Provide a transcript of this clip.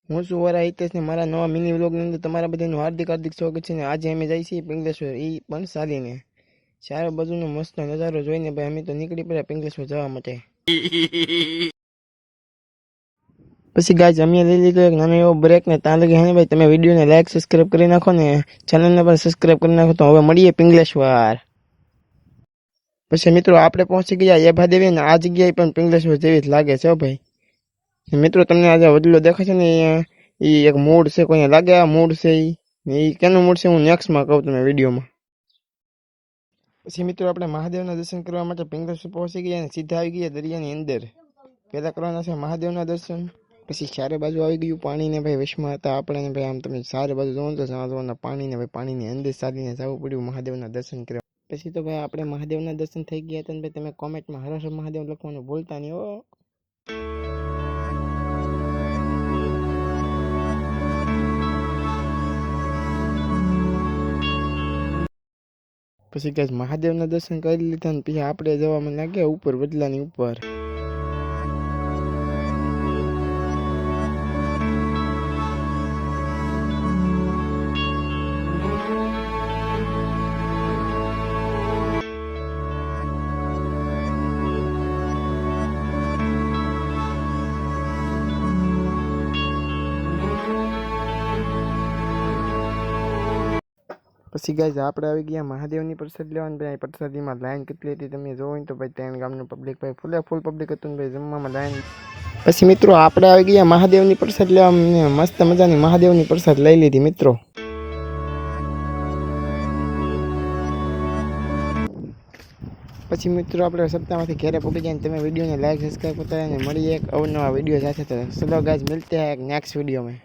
હું છું વરા હિતેશ ને મારા નવા મિની વ્લોગની અંદર તમારા બધાનું હાર્દિક સ્વાગત છે ને આજે અમે જઈએ છીએ પિંગલેશ્વર એ પણ ચાલીને ચારે બાજુનો મસ્ત નજારો જોઈને ભાઈ અમે તો નીકળી પડ્યા પિંગલેશ્વર જવા માટે। પછી ગાઈઝ અમે લઈ લીધો એક નાનો એવો બ્રેક ને ત્યાં લગી હે ભાઈ તમે વિડીયોને લાઈક સબસ્ક્રાઇબ કરી નાખો ને ચેનલને પણ સબસ્ક્રાઇબ કરી નાખો તો હવે મળીએ પિંગલેશ્વર। પછી મિત્રો આપણે પહોંચી ગયા એભાદેવી ને આ જગ્યાએ પણ પિંગલેશ્વર જેવી જ લાગે છે ભાઈ। મિત્રો તમને આજે વડલો દેખાય છે ને એ એક મૂળ છે કોઈને લાગે આ મૂળ છે એ કેનું મૂળ છે હું નેક્સ્ટમાં કહું તમને વિડીયોમાં। પછી મિત્રો આપણે મહાદેવના દર્શન કરવા માટે પિંગલેશ્વર પહોંચી ગયા અને સીધા આવી ગયા દરિયાની અંદર। પહેલા કરવાના છે મહાદેવના દર્શન, પછી ચારે બાજુ આવી ગયું પાણી ને ભાઈ વશમાં હતા આપણે ને ભાઈ આમ તમે ચારે બાજુ જોવો તો જોવાના પાણી ને ભાઈ પાણીની અંદર ચાલીને જવું પડ્યું મહાદેવના દર્શન કરવા। પછી તો ભાઈ આપણે મહાદેવના દર્શન થઈ ગયા હતા ને ભાઈ તમે કોમેન્ટમાં હર હર મહાદેવ લખવાનું ભૂલતા નહીં હો। પછી ગાઈસ મહાદેવના દર્શન કરી લીધા ને પછી આપણે જવા મને લાગે ઉપર વડલાની ઉપર। પછી ગાઈસ આપણે આવી ગયા મહાદેવની પ્રસાદ લેવા ને ભાઈ પ્રસાદીમાં લાઈન કેટલી હતી તમે જોવો ને તો ભાઈ ત્રણ ગામનું પબ્લિક ભાઈ ફૂલ પબ્લિક હતું ને ભાઈ જમવામાં લાઈન। પછી મિત્રો આપણે આવી ગયા મહાદેવની પ્રસાદ લેવા મસ્ત મજાની મહાદેવની પ્રસાદ લઈ લીધી મિત્રો। પછી મિત્રો આપણે સપ્તાહમાંથી ઘેરે પહોંચી જાય તમે વિડીયોને લાઈક સબસ્ક્રાઈબ કરતા અને મળીએ એક અવનવા વિડીયો સાથે। તો ચલો ગાઈસ મિલતે हैं एक नेक्स्ट वीडियो में।